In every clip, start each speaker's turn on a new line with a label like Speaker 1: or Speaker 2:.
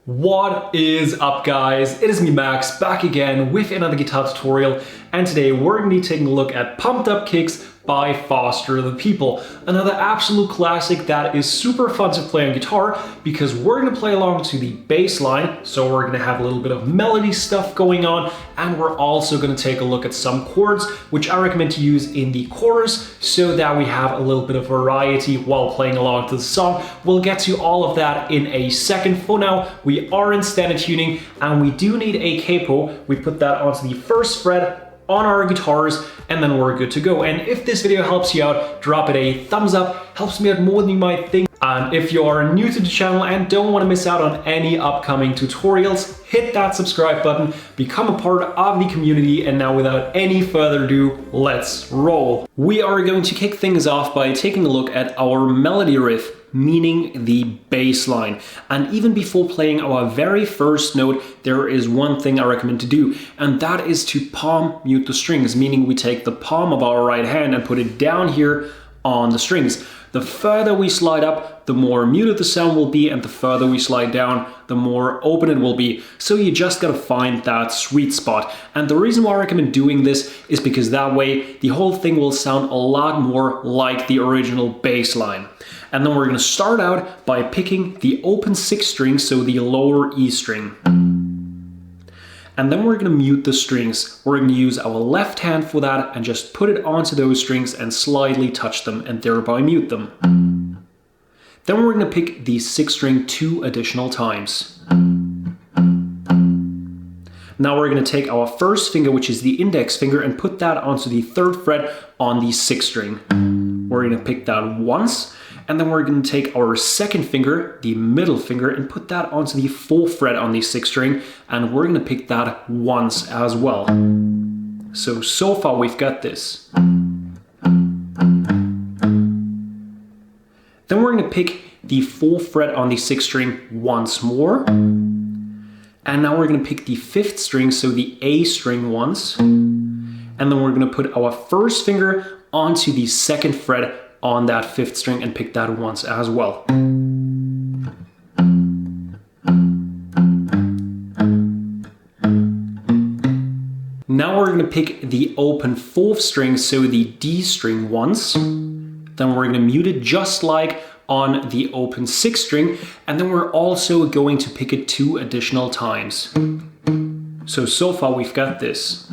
Speaker 1: What is up, guys? It is me, Max, back again with another guitar tutorial, and today we're going to be taking a look at Pumped Up Kicks by Foster the People. Another absolute classic that is super fun to play on guitar because we're going to play along to the bass line, so we're going to have a little bit of melody stuff going on, and we're also going to take a look at some chords, which I recommend to use in the chorus so that we have a little bit of variety while playing along to the song. We'll get to all of that in a second. For now, we are in standard tuning and we do need a capo. We put that onto the first fret on our guitars, and then we're good to go. And if this video helps you out, drop it a thumbs up, helps me out more than you might think. And if you are new to the channel and don't want to miss out on any upcoming tutorials, hit that subscribe button, become a part of the community, and now without any further ado, let's roll. We are going to kick things off by taking a look at our melody riff, meaning the bass line. And even before playing our very first note, there is one thing I recommend to do, and that is to palm mute the strings, meaning we take the palm of our right hand and put it down here on the strings. The further we slide up, the more muted the sound will be, and the further we slide down, the more open it will be. So you just gotta find that sweet spot. And the reason why I recommend doing this is because that way the whole thing will sound a lot more like the original bass line. And then we're gonna start out by picking the open 6th string, so the lower E string. And then we're gonna mute the strings. We're gonna use our left hand for that and just put it onto those strings and slightly touch them and thereby mute them. Then we're gonna pick the 6th string 2 additional times. Now we're gonna take our first finger, which is the index finger, and put that onto the 3rd fret on the 6th string. We're gonna pick that once, and then we're going to take our 2nd finger, the middle finger, and put that onto the 4th fret on the 6th string, and we're going to pick that once as well. So far we've got this. Then we're going to pick the 4th fret on the 6th string once more. And now we're going to pick the 5th string, so the A string once. And then we're going to put our first finger onto the 2nd fret on that 5th string and pick that once as well. Now we're going to pick the open 4th string, so the D string once. Then we're going to mute it just like on the open 6th string, and then we're also going to pick it 2 additional times. So far we've got this.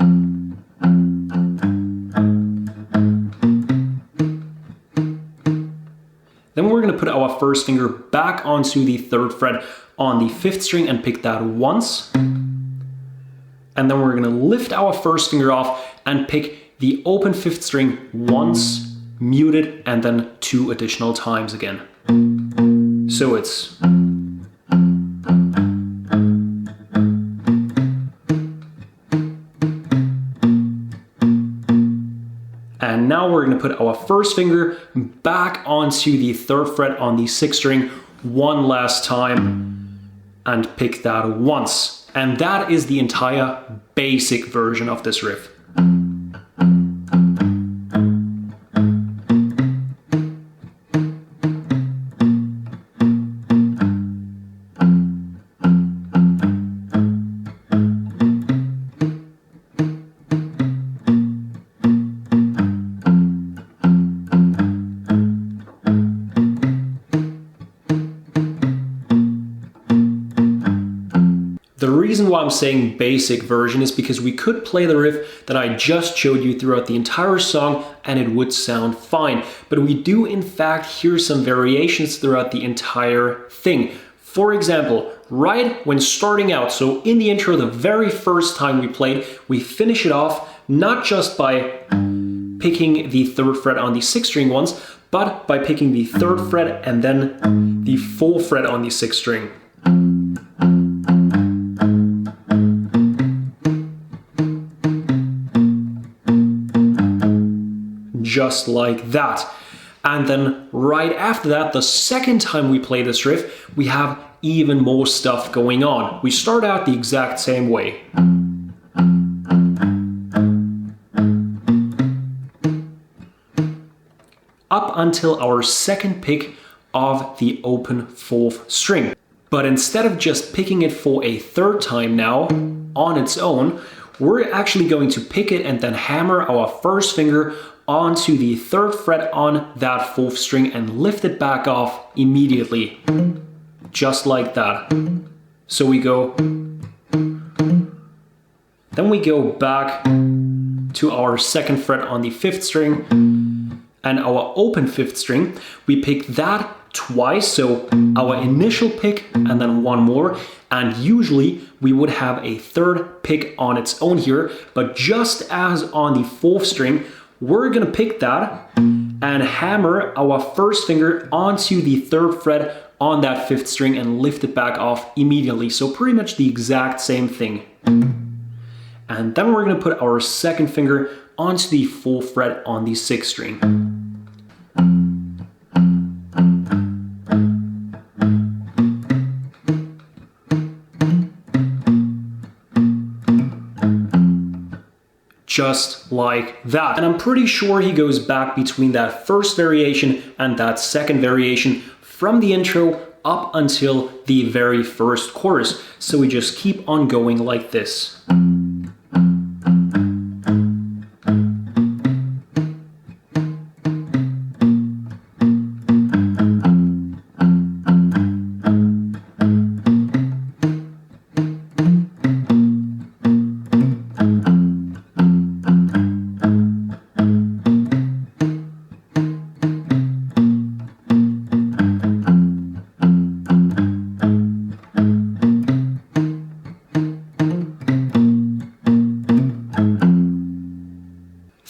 Speaker 1: Then we're going to put our first finger back onto the 3rd fret on the 5th string and pick that once. And then we're going to lift our first finger off and pick the open 5th string once, mute it, and then 2 additional times again. So it's... And now we're going to put our first finger back onto the 3rd fret on the 6th string one last time and pick that once. And that is the entire basic version of this riff. The reason why I'm saying basic version is because we could play the riff that I just showed you throughout the entire song and it would sound fine. But we do in fact hear some variations throughout the entire thing. For example, right when starting out, so in the intro, the very first time we played, we finish it off not just by picking the 3rd fret on the 6th string once, but by picking the 3rd fret and then the 4th fret on the 6th string. Just like that. And then right after that, the second time we play this riff, we have even more stuff going on. We start out the exact same way. Up until our second pick of the open 4th string. But instead of just picking it for a third time now on its own, we're actually going to pick it and then hammer our first finger onto the 3rd fret on that 4th string and lift it back off immediately. Just like that. So we go, then we go back to our 2nd fret on the 5th string and our open 5th string. We pick that twice, so our initial pick and then one more, and usually we would have a 3rd pick on its own here, but just as on the 4th string, we're gonna pick that and hammer our first finger onto the 3rd fret on that 5th string and lift it back off immediately. So pretty much the exact same thing. And then we're gonna put our 2nd finger onto the 4th fret on the 6th string. Just like that. And I'm pretty sure he goes back between that first variation and that second variation from the intro up until the very first chorus. So we just keep on going like this.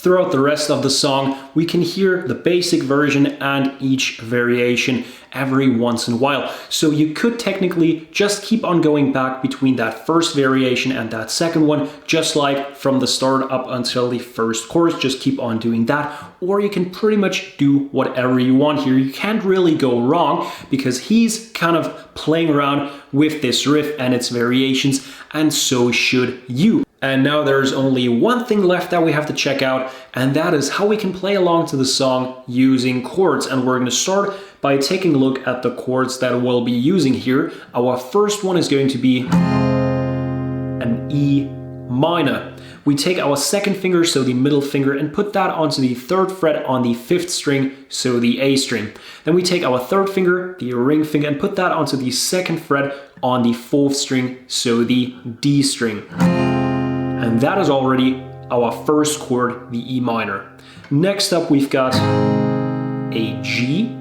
Speaker 1: Throughout the rest of the song, we can hear the basic version and each variation every once in a while. So you could technically just keep on going back between that first variation and that second one, just like from the start up until the first chorus, just keep on doing that. Or you can pretty much do whatever you want here. You can't really go wrong because he's kind of playing around with this riff and its variations, and so should you. And now there's only one thing left that we have to check out, and that is how we can play along to the song using chords. And we're going to start by taking a look at the chords that we'll be using here. Our first one is going to be an E minor. We take our 2nd finger, so the middle finger, and put that onto the 3rd fret on the 5th string, so the A string. Then we take our 3rd finger, the ring finger, and put that onto the 2nd fret on the 4th string, so the D string. And that is already our first chord, the E minor. Next up, we've got a G.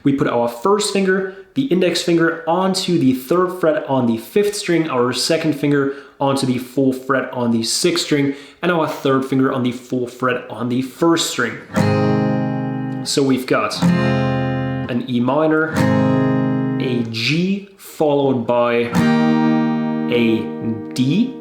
Speaker 1: We put our first finger, the index finger, onto the 3rd fret on the 5th string, our 2nd finger onto the 4th fret on the 6th string, and our 3rd finger on the 4th fret on the 1st string. So we've got an E minor, a G, followed by a D.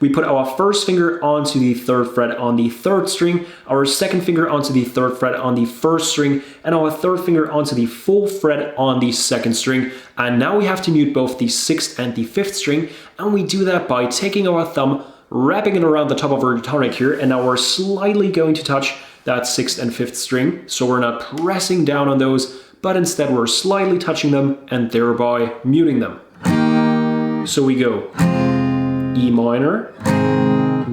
Speaker 1: We put our first finger onto the 3rd fret on the 3rd string, our 2nd finger onto the 3rd fret on the 1st string, and our 3rd finger onto the 4th fret on the 2nd string. And now we have to mute both the 6th and the 5th string, and we do that by taking our thumb, wrapping it around the top of our guitar neck here, and now we're slightly going to touch that 6th and 5th string. So we're not pressing down on those, but instead we're slightly touching them and thereby muting them. So we go E minor,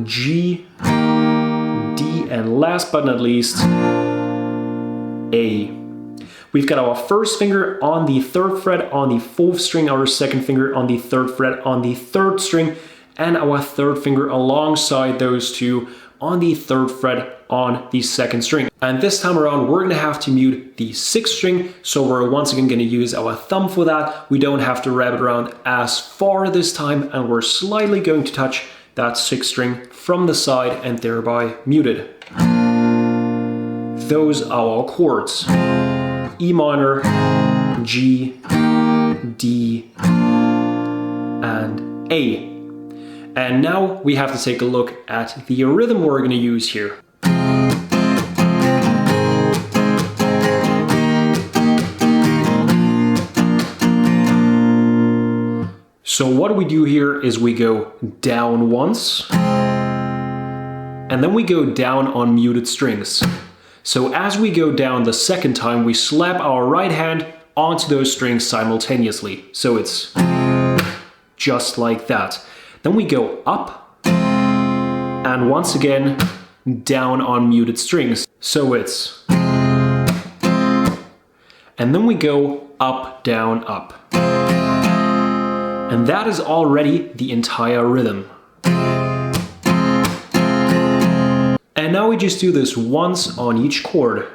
Speaker 1: G, D, and last but not least, A. We've got our first finger on the 3rd fret on the 4th string, our 2nd finger on the 3rd fret on the 3rd string, and our 3rd finger alongside those two on the 3rd fret on the 2nd string. And this time around, we're gonna have to mute the 6th string, so we're once again gonna use our thumb for that. We don't have to wrap it around as far this time, and we're slightly going to touch that 6th string from the side and thereby mute it. Those are our chords: E minor, G, D, and A. And now we have to take a look at the rhythm we're going to use here. So what we do here is we go down once, and then we go down on muted strings. So as we go down the second time, we slap our right hand onto those strings simultaneously. So it's just like that. Then we go up, and once again, down on muted strings. So it's... And then we go up, down, up. And that is already the entire rhythm. And now we just do this once on each chord.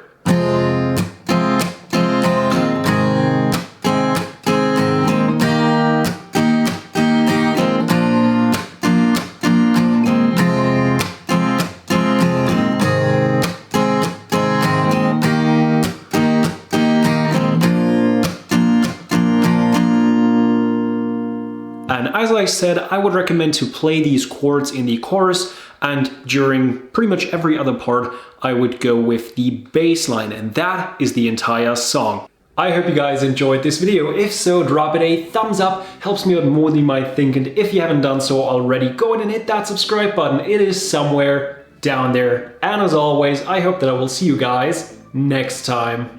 Speaker 1: And as I said, I would recommend to play these chords in the chorus, and during pretty much every other part, I would go with the bass line, and that is the entire song. I hope you guys enjoyed this video. If so, drop it a thumbs up, helps me out more than you might think, and if you haven't done so already, go ahead and hit that subscribe button. It is somewhere down there. And as always, I hope that I will see you guys next time.